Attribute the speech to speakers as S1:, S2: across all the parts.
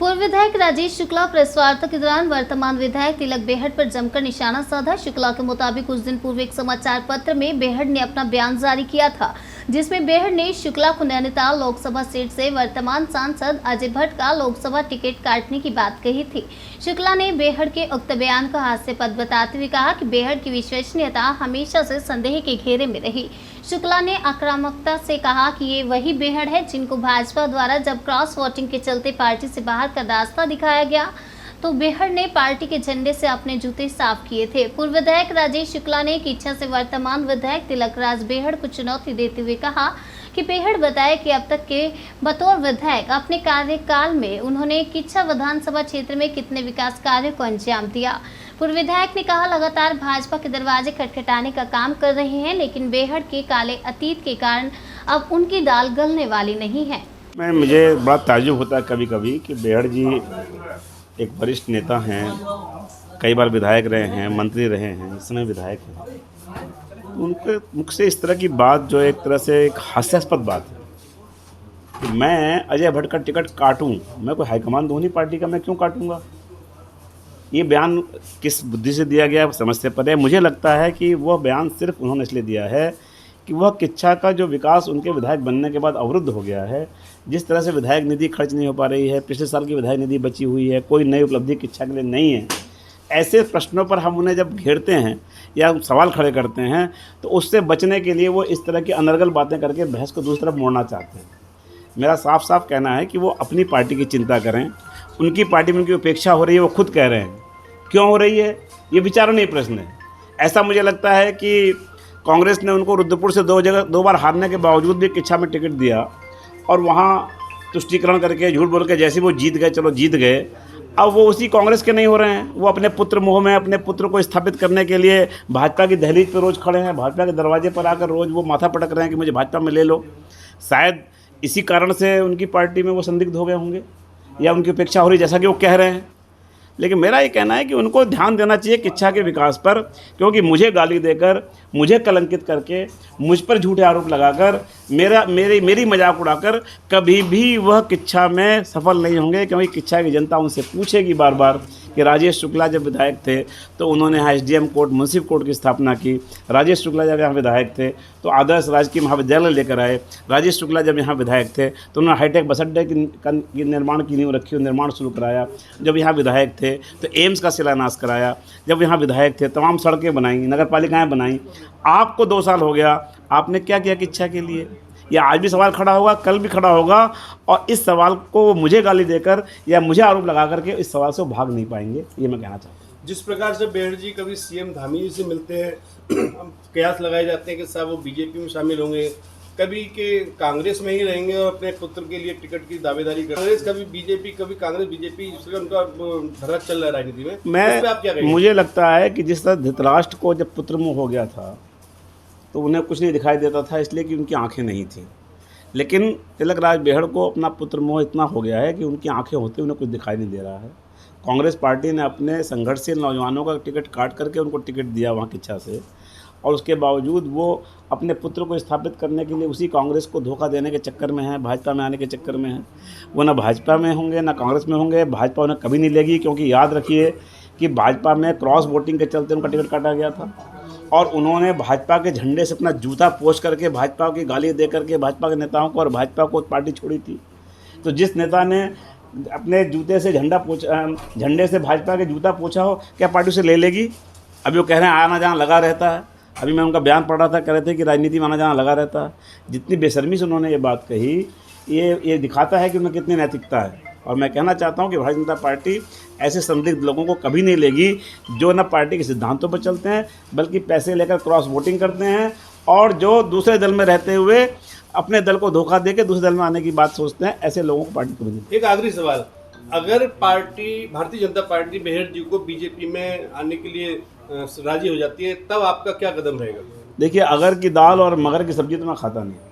S1: पूर्व विधायक राजेश शुक्ला प्रेस वार्ता के दौरान वर्तमान विधायक तिलक बेहड़ पर जमकर निशाना साधा। शुक्ला के मुताबिक कुछ दिन पूर्व एक समाचार पत्र में बेहड़ ने अपना बयान जारी किया था, जिसमें बेहड़ ने शुक्ला को नैनीताल लोकसभा सीट से वर्तमान सांसद अजय भट्ट का लोकसभा टिकट काटने की बात कही थी। शुक्ला ने बेहड़ के उक्त बयान को हास्यास्पद बताते हुए कहा कि बेहड़ की विश्वसनीयता हमेशा से संदेह के घेरे में रही। शुक्ला ने आक्रामकता से कहा कि ये वही बेहड़ है जिनको भाजपा द्वारा जब क्रॉस वोटिंग के चलते पार्टी से बाहर का रास्ता दिखाया गया तो बेहड़ ने पार्टी के झंडे से अपने जूते साफ किए थे। पूर्व विधायक राजेश शुक्ला ने एक इच्छा से वर्तमान विधायक तिलक राज बेहड़ को चुनौती देते हुए कहा कि बेहड़ बताया कि अब तक के बतौर विधायक अपने कार्यकाल में उन्होंने किच्छा विधानसभा क्षेत्र में कितने विकास कार्यों को अंजाम दिया। पूर्व विधायक ने कहा लगातार भाजपा के दरवाजे खटखटाने का काम कर रहे हैं, लेकिन बेहड़ के काले अतीत के कारण अब उनकी दाल गलने वाली नहीं है।
S2: मुझे बड़ा ताज्जुब होता है कभी कभी कि बेहड़ जी एक वरिष्ठ नेता हैं, कई बार विधायक रहे हैं, मंत्री रहे हैं, इस समय विधायक हैं। उनके मुख से इस तरह की बात जो एक तरह से एक हास्यास्पद बात है कि मैं अजय भट्ट का टिकट काटूं, मैं कोई हाईकमान धोनी पार्टी का, मैं क्यों काटूंगा? ये बयान किस बुद्धि से दिया गया समझते पर है। मुझे लगता है कि वह बयान सिर्फ उन्होंने इसलिए दिया है कि वह किच्छा का जो विकास उनके विधायक बनने के बाद अवरुद्ध हो गया है, जिस तरह से विधायक निधि खर्च नहीं हो पा रही है, पिछले साल की विधायक निधि बची हुई है, कोई नई उपलब्धि किच्छा के लिए नहीं है, ऐसे प्रश्नों पर हम उन्हें जब घेरते हैं या सवाल खड़े करते हैं तो उससे बचने के लिए वो इस तरह की अनर्गल बातें करके बहस को दूसरी तरफ मोड़ना चाहते हैं। मेरा साफ साफ कहना है कि वो अपनी पार्टी की चिंता करें। उनकी पार्टी में उनकी उपेक्षा हो रही है, वो खुद कह रहे हैं। क्यों हो रही है ये विचारणीय प्रश्न है। ऐसा मुझे लगता है कि कांग्रेस ने उनको रुद्रपुर से दो बार हारने के बावजूद भी किच्छा में टिकट दिया और वहाँ तुष्टीकरण करके झूठ बोल के जैसे वो जीत गए, चलो जीत गए, अब वो उसी कांग्रेस के नहीं हो रहे हैं। वो अपने पुत्र मोह में अपने पुत्र को स्थापित करने के लिए भाजपा की दहलीज पर रोज़ खड़े हैं, भाजपा के दरवाजे पर आकर रोज़ वो माथा पटक रहे हैं कि मुझे भाजपा में ले लो। शायद इसी कारण से उनकी पार्टी में वो संदिग्ध हो गए होंगे या उनकी उपेक्षा हो रही, जैसा कि वो कह रहे हैं। लेकिन मेरा ये कहना है कि उनको ध्यान देना चाहिए किच्छा के विकास पर, क्योंकि मुझे गाली देकर, मुझे कलंकित करके, मुझ पर झूठे आरोप लगाकर, मेरी मजाक उड़ाकर कभी भी वह किच्छा में सफल नहीं होंगे। क्योंकि किच्छा की जनता उनसे पूछेगी बार बार कि राजेश शुक्ला जब विधायक थे तो उन्होंने यहाँ एसडीएम कोर्ट, मुंसिफ कोर्ट की स्थापना की। राजेश शुक्ला जब यहाँ विधायक थे तो आदर्श राजकीय महाविद्यालय लेकर आए। राजेश शुक्ला जब यहाँ विधायक थे तो उन्होंने हाईटेक बस अड्डे की निर्माण की नींव रखी और निर्माण शुरू कराया। जब यहाँ विधायक थे तो एम्स का शिलान्यास कराया। जब यहाँ विधायक थे तमाम सड़कें बनाई, नगर पालिकाएँ बनाई। आपको 2 साल हो गया, आपने क्या किया किच्छा के लिए? या आज भी सवाल खड़ा होगा, कल भी खड़ा होगा, और इस सवाल को मुझे गाली देकर या मुझे आरोप लगा करके इस सवाल से वो भाग नहीं पाएंगे, ये मैं कहना चाहता हूँ।
S3: जिस प्रकार से बेहड़ जी कभी सीएम धामी जी से मिलते हैं, कयास लगाए जाते हैं कि साहब वो बीजेपी में शामिल होंगे, कभी के कांग्रेस में ही रहेंगे और अपने पुत्र के लिए टिकट की दावेदारी कर, कांग्रेस कभी बीजेपी, कभी कांग्रेस बीजेपी, उनका धरा चल रहा है राजनीति में। आप क्या कहेंगे?
S2: मुझे लगता है कि जिस तरह धृतराष्ट्र को जब पुत्र मुँह हो गया था तो उन्हें कुछ नहीं दिखाई देता था, इसलिए कि उनकी आंखें नहीं थीं। लेकिन तिलक राज बेहड़ को अपना पुत्र मोह इतना हो गया है कि उनकी आंखें होते उन्हें कुछ दिखाई नहीं दे रहा है। कांग्रेस पार्टी ने अपने संघर्षशील नौजवानों का टिकट काट करके उनको टिकट दिया वहाँ किच्छा से, और उसके बावजूद वो अपने पुत्र को स्थापित करने के लिए उसी कांग्रेस को धोखा देने के चक्कर में है, भाजपा में आने के चक्कर में है। वो ना भाजपा में होंगे ना कांग्रेस में होंगे, भाजपा उन्हें कभी नहीं लेगी। क्योंकि याद रखिए कि भाजपा में क्रॉस वोटिंग के चलते उनका टिकट काटा गया था और उन्होंने भाजपा के झंडे से अपना जूता पोंछ करके भाजपा की गाली दे करके भाजपा के नेताओं को और भाजपा को पार्टी छोड़ी थी। तो जिस नेता ने अपने जूते से झंडे से भाजपा के जूता पोंछा हो, क्या पार्टी उसे ले लेगी? अभी वो कह रहे हैं आना जाना लगा रहता है। अभी मैं उनका बयान पढ़ रहा था, कह रहे थे कि राजनीति में आना जाना लगा रहता है। जितनी बेशर्मी से उन्होंने ये बात कही, ये दिखाता है कि उनमें कितनी नैतिकता है। और मैं कहना चाहता हूं कि भारतीय जनता पार्टी ऐसे संदिग्ध लोगों को कभी नहीं लेगी जो न पार्टी के सिद्धांतों पर चलते हैं बल्कि पैसे लेकर क्रॉस वोटिंग करते हैं, और जो दूसरे दल में रहते हुए अपने दल को धोखा देकर दूसरे दल में आने की बात सोचते हैं, ऐसे लोगों को पार्टी कभी नहीं।
S3: एक आखिरी सवाल, अगर पार्टी भारतीय जनता पार्टी बेहड़ जी को बीजेपी में आने के लिए राजी हो जाती है, तब आपका क्या कदम रहेगा?
S2: देखिए, अगर की दाल और मगर की सब्जी तो मैं खाता नहीं।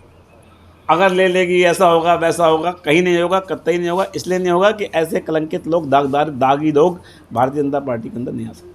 S2: अगर ले लेगी, ऐसा होगा वैसा होगा, कहीं नहीं होगा, कतई नहीं होगा। इसलिए नहीं होगा कि ऐसे कलंकित लोग, दागी लोग भारतीय जनता पार्टी के अंदर नहीं आ सकते।